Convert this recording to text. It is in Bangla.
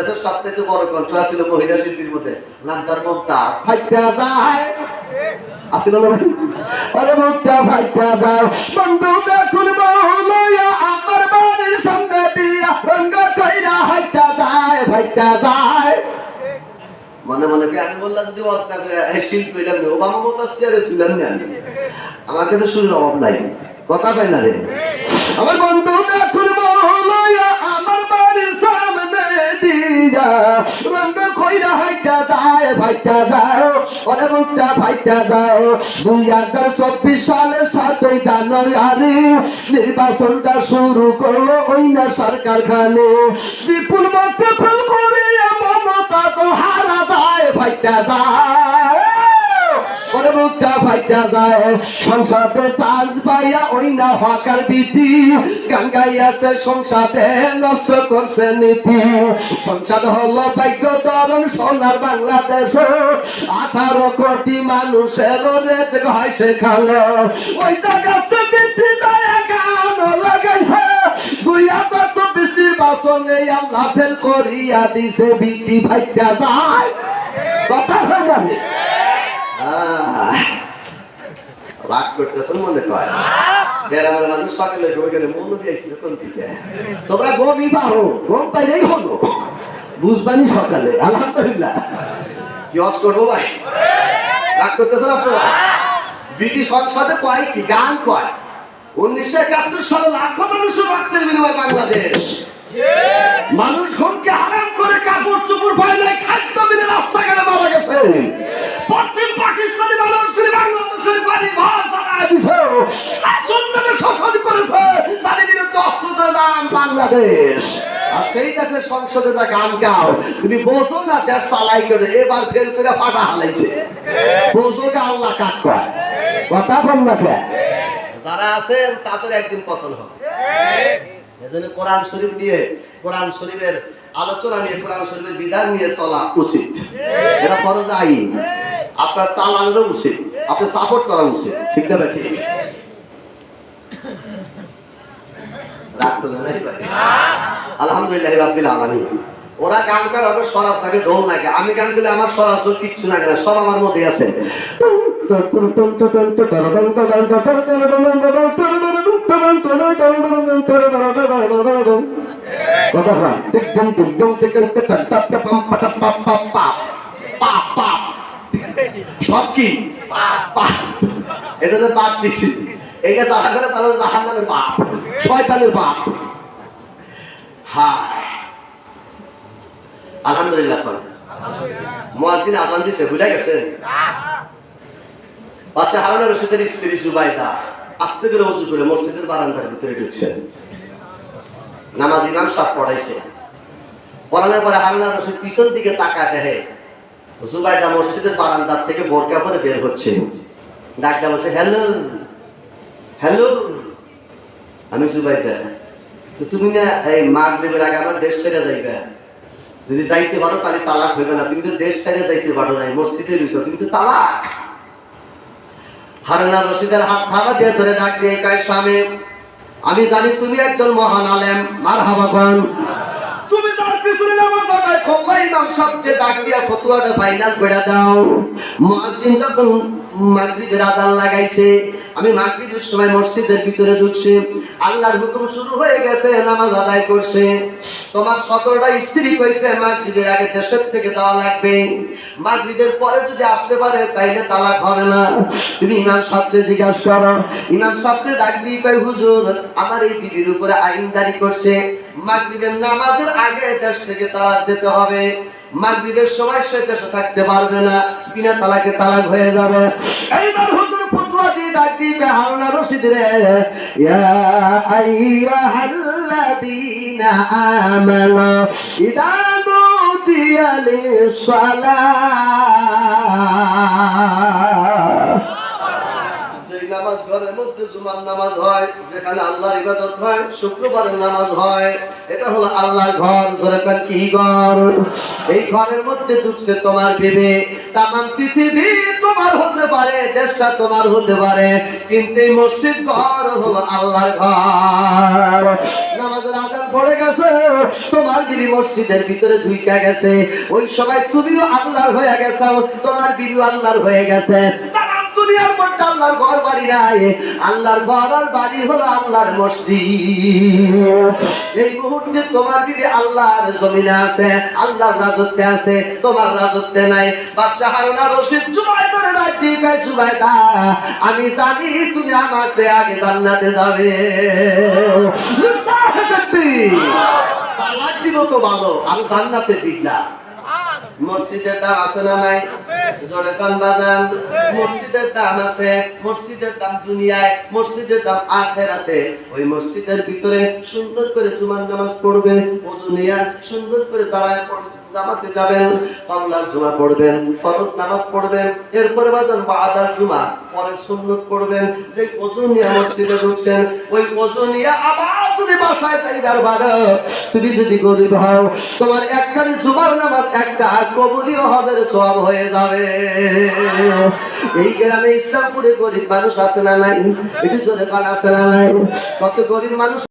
বাংলাদেশের সবচেয়ে বড় কণ্ঠ ছিল মহিলা শিল্পীর মধ্যে, নাম তার মমতাজ। ফাইটা যায় আসিল না আরে মুক্তা ফাইটা যায় বন্ধু দেখুন বউলয়া আমার বাড়ির সামনে দিয়া রঙ্গ কইরা হাইটা যায় ফাইটা যায়। মনে মনে কি আমি বললাম যদি ওয়াজ না করে এই শিল্পী হইলাম না, ওবামা মমতাজ চেয়ারে তুইলাম না, আমার কাছে শুরুর অভাব নাই, কথা পাই না রে। আমার বন্ধু দেখুন বউলয়া আমার বাড়ির সামনে দিয়া রঙ্গ কইরা হাইটা যায় ফাইটা যায় ওরে মুক্তা ফাইটা যায়। 2024 সালের 7 জানুয়ারি নির্বাচনটা শুরু করলো ওই না সরকার খানে, বিপুল মতে ফেল করে মমতা তো হারা যায় ফাইটা যায় ওরে মুক্তা ফাইটা যায়। সংসদে চার্জ পাইয়া ওই না হকার বিটি গান গাইয়াছে সংসদে নষ্ট করছে নীতি। সংসদ হলো ভাগ্য তরুণ সোনার বাংলাদেশ 18 কোটি মানুষের রেজ হয় সেখানে ওই জায়গাতে বিটি যায় গান লাগাইছে 2024 নির্বাচনে আল্লাহ ফেল করিয়া দিছে বিটি ফাইটা যায়। কথা হয় না রাগ করতেছেন মনে কয় গ্রামের মানুষ সকালে ঘুমে গেলে মন দিয়েছিল কোন দিকে, তোমরা ঘুমই পাও ঘুম পাইলেই হলো বুঝবানি সকালে। আলহামদুলিল্লাহ কি অস করবো ভাই, রাগ করতেছেন আপনারা। ব্রিটিশ সংসদে কয় কি গান কয় 1971 সালে লাখো মানুষের রক্তের বিনিময়ে বাংলাদেশ মানুষ ঘুমকে হারাম করে কাপড় চোপড় পায় নাই, খাদ্য বিনে রাস্তাঘাটে মারা গেছে। পশ্চিম পাকিস্তানি মানুষগুলি বাংলাদেশের বাড়ি ঘর জ্বালায় দিছে, শাসন নামে শোষণ করেছে, তাদের বিরুদ্ধে অস্ত্রের দাম বাংলাদেশ। আর সেই দেশের সংসদে যা গান গাও তুমি বোঝো না দেশ চালাই করে এবার ফেল করে ফাটা হালাইছে, বোঝো না আল্লাহ কাক কয়। কথা বল না যারা আছেন তাদের একদিন পতন হবে। এজন্য কোরআন শরীফ দিয়ে কোরআন শরীফের আলোচনা নিয়ে কোরআন শরীফের বিধান নিয়ে চলা উচিত, এটা ফরজ আইন। আপনার চালানো উচিত, আপনি সাপোর্ট করা উচিত, ঠিক না ঠিক? রাগ করলেন না ভাই? আলহামদুলিল্লাহ রাব্বিল আলামিন। ওরা গান করে ওদের সরাস থাকে, ঢোল লাগে। আমি গান করলে আমার সরাস ঢোল কিচ্ছু লাগে না, সব আমার মধ্যে আছে। সব কি এটা বাদ দিচ্ছি, এইটা যারা করে তারা জাহান্নামের বাপ, শয়তানের বাপ। হ্যাঁ আলহামদুলিল্লাহ। মুয়াজ্জিন আযান দিছে, ভুলে গেছেন? বাচ্চা হারুন রশিদের স্ত্রী জুবাইদা আস্তে করে ওযু করে মসজিদের বারান্দার ভিতরে ঢুকছেন, নামাজ ইমাম সাহেব পড়াইছে। পড়ানোর পরে হারুন রশিদ পিছন দিকে তাকায় দেখে জুবাইদা মসজিদের বারান্দার থেকে বোরকা পরে বের হচ্ছে। ডাকটা বলছে, হ্যালো হ্যালো, আমি জুবাইদা, তুমি না এই মাগরিবের আগে আমার দেশ ছেড়ে যাইবে, যদি যাইতে পারো তাহলে তালাক হইবে না, তুমি তো দেশ ছেড়ে যাইতে পারো নাই, মসজিদে রইছো, তুমি তো তালাক। হারুন রশিদের হাত থাবা দিয়ে ধরে ডাক দিয়ে কয়, স্বামী আমি জানি তুমি একজন মহান আলেম, মারহাবা খান। তুমি তার পিছনে নামাজ আদায় করলে ইমাম সাহেবকে ডাক দিয়া ফতোয়াটা ফাইনাল করে দাও। মুয়াজ্জিন যখন মাগরিবের আযান লাগাইছে, আমি মাগরিবের সময় মসজিদের ভিতরে ঢুকছি, আল্লাহর হুকুম শুরু হয়ে গেছে, নামাজ আদায় করছে। তোমার 17টা স্ত্রী কইছে মাগরিবের আগে দেশের থেকে যাওয়া লাগবে, মাগরিবের পরে যদি আসতে পারে তাইলে তালাক হবে না। তুমি ইমাম সাহেবকে জিজ্ঞাসা করো। ইমাম সাহেবকে ডাক দিয়ে কয়, হুজুর আমার এই বিবির উপরে আইন জারি করছে, মাগরিবের নামাজের আগে দেশ থেকে তালাক যেতে হবে, মাগরিবের সময় সে দেশে থাকতে পারবে না, বিনা তালাকে তালাক হয়ে যাবে। এইবার হুজুর ফতোয়া দিয়ে ডাক দিয়ে হারুন রশিদ রে, ইয়া আইয়ুহাল্লাযীনা আমানু ইযা নুদিয়া লিস-সালাহ, নামাজ ঘরের মধ্যে জুমার নামাজ হয়, যেখানে আল্লাহর ইবাদত হয়, শুক্রবারের নামাজ হয়, এটা হলো আল্লাহর ঘর। ধরে কেন কি ঘর? এই ঘরের মধ্যে ঢুকছে তোমার বিবি। তামাম পৃথিবী তোমার হতে পারে, দেশটা তোমার হতে পারে, কিন্তু এই মসজিদ ঘর হলো আল্লাহর ঘর। নামাজের আযান পড়ে গেছে, তোমার বিবি মসজিদের ভিতরে ঢুইকা গেছে, ওই সময় তুমিও আল্লাহর হয়ে গেছো, তোমার বিবি আল্লাহর হয়ে গেছে। দুনিয়ার মধ্যে আল্লাহর ঘর বাড়ি নাই, আল্লাহর ঘর আর বাড়ি হলো আল্লাহর মসজিদ। এই মুহূর্তে তোমার বিবি আল্লাহর জমিনে আছে, আল্লাহর রাজত্বে আছে, তোমার রাজত্বে নাই। বাদশা হারুন আর রশিদ জুবাইদার ডাক দিয়ে কয়, জুবাইদা আমি জানি তুমি আমার চেয়ে আগে জান্নাতে যাবে। তালাক দিব তো ভালো, আমি জান্নাতে দিলাম। মসজিদের দাম আছে না নাই? জোরে কান বাজান। মসজিদের দাম আছে, মসজিদের দাম দুনিয়ায়, মসজিদের দাম আখিরাতে। ওই মসজিদের ভিতরে সুন্দর করে জুমার নামাজ পড়বে, ওযু নিয়ে সুন্দর করে দাঁড়ায় জামাতে যাবেন, বাংলার জুমা পড়বেন, ফরজ নামাজ পড়বেন, এরপরে বাজান বাদার জুমা পরে সুন্নত পড়বেন। যে ওযু নিয়ে মসজিদে ঢুকছেন, ওই ওযু নিয়ে আবার তুমি বাসায় যাইবার বারো, তুমি যদি গরিব হও, তোমার একখানি জুমার নামাজ একটা কবুলি হজের সওয়াব হয়ে যাবে। এই গ্রামে ইসলামপুরে গরিব মানুষ আছে না নাই? একটু জোরে কান আছে না নাই? কত গরিব মানুষ